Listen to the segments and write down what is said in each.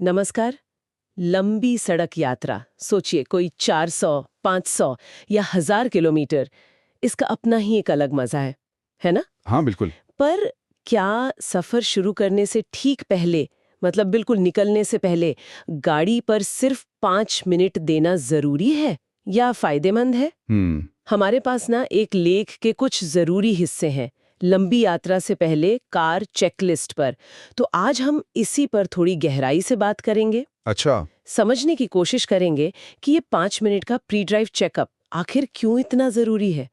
नमस्कार। लंबी सड़क यात्रा सोचिए, कोई 400, 500 या 1000 किलोमीटर। इसका अपना ही एक अलग मजा है ना? हाँ बिल्कुल। पर क्या सफर शुरू करने से ठीक पहले, मतलब बिल्कुल निकलने से पहले, गाड़ी पर सिर्फ 5 मिनट देना जरूरी है या फायदेमंद है? हमारे पास ना एक लेख के कुछ जरूरी हिस्से हैं लंबी यात्रा से पहले कार चेकलिस्ट पर। तो आज हम इसी पर थोड़ी गहराई से बात करेंगे। अच्छा। समझने की कोशिश करेंगे कि ये 5 मिनट का प्री ड्राइव चेकअप आखिर क्यों इतना जरूरी है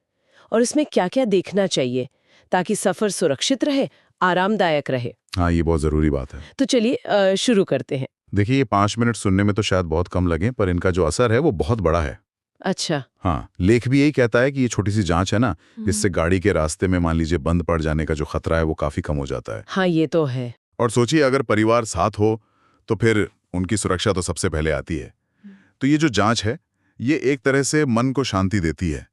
और इसमें क्या-क्या देखना चाहिए ताकि सफर सुरक्षित रहे, आरामदायक रहे। हाँ, ये बहुत जरूरी बात है। तो चलिए शुरू करते हैं। देखिए, ये 5 मिनट सुनने में तो शायद बहुत कम लगे, पर इनका जो असर है वो बहुत बड़ा है। अच्छा। हाँ, लेख भी यही कहता है कि ये छोटी सी जांच है ना, इससे गाड़ी के रास्ते में मान लीजिए बंद पड़ जाने का जो खतरा है वो काफी कम हो जाता है। हाँ, ये तो है। और सोचिए, अगर परिवार साथ हो तो फिर उनकी सुरक्षा तो सबसे पहले आती है। तो ये जो जांच है, ये एक तरह से मन को शांति देती है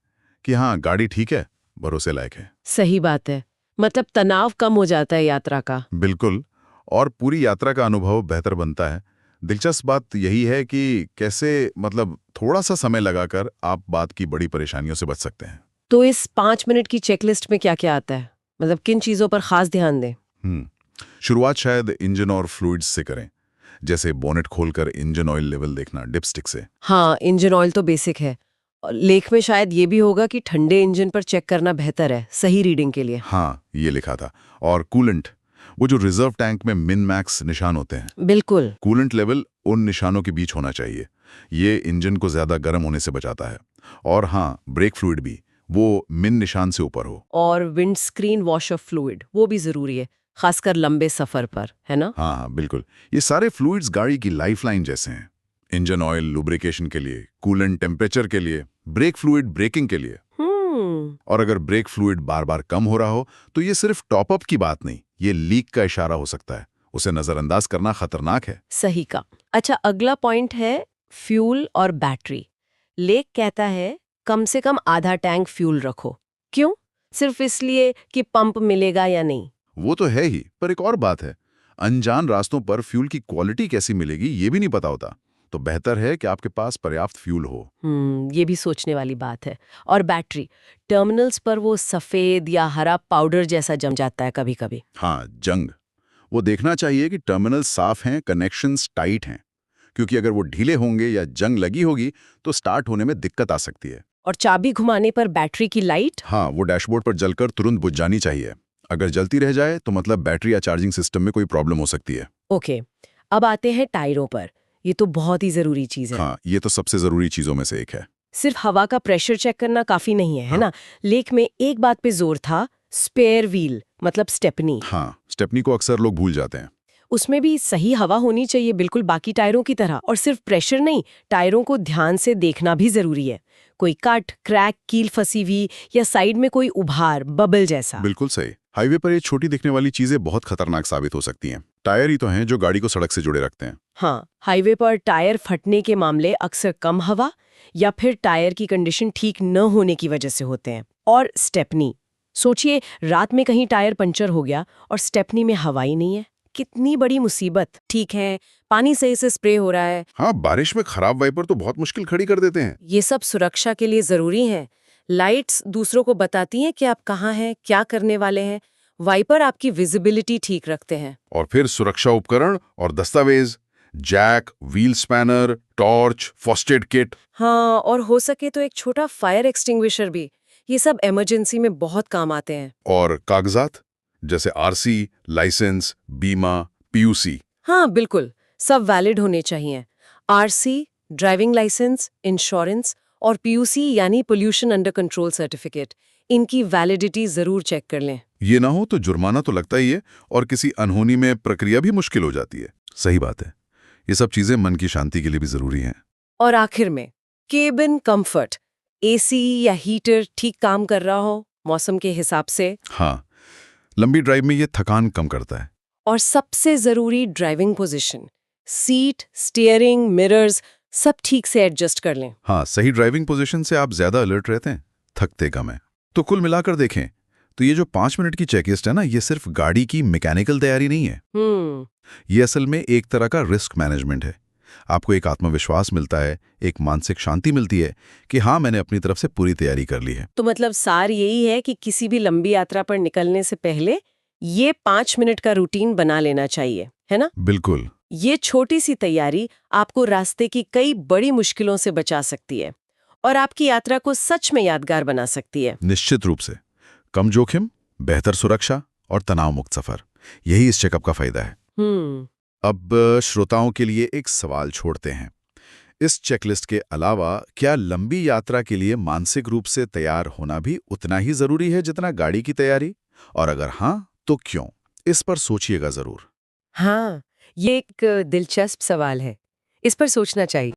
कि हाँ, गाड़ी ठीक है, भरोसे लायक है। सही बात है। मतलब तनाव कम हो जाता है यात्रा का। बिल्कुल। और पूरी यात्रा का अनुभव बेहतर बनता है। दिलचस्प बात यही है कि कैसे मतलब थोड़ा सा समय लगाकर आप बात की बड़ी परेशानियों से बच सकते हैं। तो इस 5 मिनट की चेकलिस्ट में क्या-क्या आता है? मतलब किन चीजों पर खास ध्यान दें? शुरुआत शायद इंजन और फ्लूइड्स से करें, जैसे बोनेट खोलकर इंजन ऑयल लेवल देखना डिपस्टिक से। हाँ, इंजन ऑयल तो बेसिक है। और लेख में शायद ये भी होगा कि ठंडे इंजन पर चेक करना बेहतर है, सही रीडिंग के लिए। हाँ, ये लिखा था। और कूलेंट, वो जो रिजर्व टैंक में मिन मैक्स निशान होते हैं, बिल्कुल। कूलेंट लेवल उन निशानों के बीच होना चाहिए। ये इंजन को ज्यादा गर्म होने से बचाता है। और हाँ, ब्रेक फ्लूइड भी, वो मिन निशान से ऊपर हो। और विंडस्क्रीन वॉश ऑफ फ्लूइड, वो भी जरूरी है, खासकर लंबे सफर पर, है ना? हाँ हाँ बिल्कुल। ये सारे फ्लूइड्स गाड़ी की लाइफलाइन जैसे हैं। इंजन ऑयल लुब्रिकेशन के लिए, कूलेंट टेम्परेचर के लिए, ब्रेक फ्लूइड ब्रेकिंग के लिए। और अगर ब्रेक फ्लूइड बार बार कम हो रहा हो तो ये सिर्फ टॉपअप की बात नहीं, ये लीक का इशारा हो सकता है। उसे नजरअंदाज करना खतरनाक है। सही का। अच्छा, अगला पॉइंट है फ्यूल और बैटरी। लेख कहता है कम से कम आधा टैंक फ्यूल रखो। क्यों? सिर्फ इसलिए कि पंप मिलेगा या नहीं? वो तो है ही, पर एक और बात है। अनजान रास्तों पर फ्यूल की क्वालिटी कैसी मिलेगी ये भी नहीं पता होता। तो बेहतर है कि आपके पास पर्याप्त फ्यूल हो। ये भी सोचने वाली बात है। और बैटरी, टर्मिनल्स पर वो सफेद या हरा पाउडर जैसा जम जाता है कभी-कभी। हाँ, जंग। वो देखना चाहिए कि टर्मिनल साफ हैं, कनेक्शंस टाइट हैं। क्योंकि अगर वो ढीले होंगे या जंग लगी होगी तो स्टार्ट होने में दिक्कत आ सकती है। और चाबी घुमाने पर बैटरी की लाइट? हाँ, वो डैशबोर्ड पर जलकर तुरंत बुझ जानी चाहिए। अगर जलती रह जाए तो मतलब बैटरी या चार्जिंग सिस्टम में कोई प्रॉब्लम हो सकती है। ओके। अब आते हैं टायरों पर। ये तो बहुत ही जरूरी चीज है। हाँ, ये तो सबसे जरूरी चीजों में से एक है। सिर्फ हवा का प्रेशर चेक करना काफी नहीं है, है ना? लेख में एक बात पे जोर था, स्पेयर व्हील मतलब स्टेपनी। हाँ, स्टेपनी को अक्सर लोग भूल जाते हैं। उसमें भी सही हवा होनी चाहिए, बिल्कुल बाकी टायरों की तरह। और सिर्फ प्रेशर नहीं, टायरों को ध्यान से देखना भी जरूरी है। कोई कट, क्रैक, कील फंसी हुई या साइड में कोई उभार, बबल जैसा। बिल्कुल सही। हाईवे पर ये छोटी दिखने वाली चीजें बहुत खतरनाक साबित हो सकती हैं। टायर ही तो हैं जो गाड़ी को सड़क से जुड़े रखते हैं। हाँ, हाईवे पर टायर फटने के मामले अक्सर कम हवा या फिर टायर की कंडीशन ठीक न होने की वजह से होते हैं। और स्टेपनी, सोचिए रात में कहीं टायर पंचर हो गया और स्टेपनी में हवा ही नहीं है, कितनी बड़ी मुसीबत। ठीक है, पानी सही से स्प्रे हो रहा है। हाँ, बारिश में खराब वाइपर तो बहुत मुश्किल खड़ी कर देते हैं। ये सब सुरक्षा के लिए जरूरी है। लाइट्स दूसरों को बताती हैं कि आप कहाँ हैं, क्या करने वाले हैं। वाइपर आपकी विजिबिलिटी ठीक रखते हैं। और फिर सुरक्षा उपकरण और दस्तावेज, jack, wheel spanner, torch, first aid kit. हाँ, और हो सके तो एक छोटा फायर एक्सटिंग्विशर भी। ये सब इमरजेंसी में बहुत काम आते हैं। और कागजात जैसे आरसी, लाइसेंस, बीमा, पीयूसी। हाँ बिल्कुल, सब वैलिड होने चाहिए। आरसी, ड्राइविंग लाइसेंस, इंश्योरेंस और पीयूसी यानी पोल्यूशन अंडर कंट्रोल सर्टिफिकेट, इनकी वैलिडिटी जरूर चेक कर लें। ये ना हो तो जुर्माना तो लगता ही है और किसी अनहोनी में प्रक्रिया भी मुश्किल हो जाती है। सही बात है। ये सब चीजें मन की शांति के लिए भी जरूरी हैं। और आखिर में केबिन कंफर्ट, एसी या हीटर ठीक काम कर रहा हो मौसम के हिसाब से। हाँ, लंबी ड्राइव में ये थकान कम करता है। और सबसे जरूरी driving position, seat, steering, mirrors सब ठीक से एडजस्ट कर लें। हाँ, सही ड्राइविंग पोजीशन से आप ज्यादा अलर्ट रहते हैं, थकते कम है। तो कुल मिलाकर देखें तो ये जो 5 मिनट की चेकलिस्ट है ना, ये सिर्फ गाड़ी की मैकेनिकल तैयारी नहीं है। ये असल में एक तरह का रिस्क मैनेजमेंट है। आपको एक आत्मविश्वास मिलता है, एक मानसिक शांति मिलती है कि हाँ, मैंने अपनी तरफ से पूरी तैयारी कर ली है। तो मतलब सार यही है कि किसी भी लंबी यात्रा पर निकलने से पहले ये 5 मिनट का रूटीन बना लेना चाहिए, है ना? बिल्कुल। ये छोटी सी तैयारी आपको रास्ते की कई बड़ी मुश्किलों से बचा सकती है और आपकी यात्रा को सच में यादगार बना सकती है। निश्चित रूप से। कम जोखिम, बेहतर सुरक्षा और तनाव मुक्त सफर, यही इस चेकअप का फायदा है। अब श्रोताओं के लिए एक सवाल छोड़ते हैं। इस चेकलिस्ट के अलावा क्या लंबी यात्रा के लिए मानसिक रूप से तैयार होना भी उतना ही जरूरी है जितना गाड़ी की तैयारी? और अगर हाँ, तो क्यों? इस पर सोचिएगा जरूर। हाँ, ये एक दिलचस्प सवाल है। इस पर सोचना चाहिए।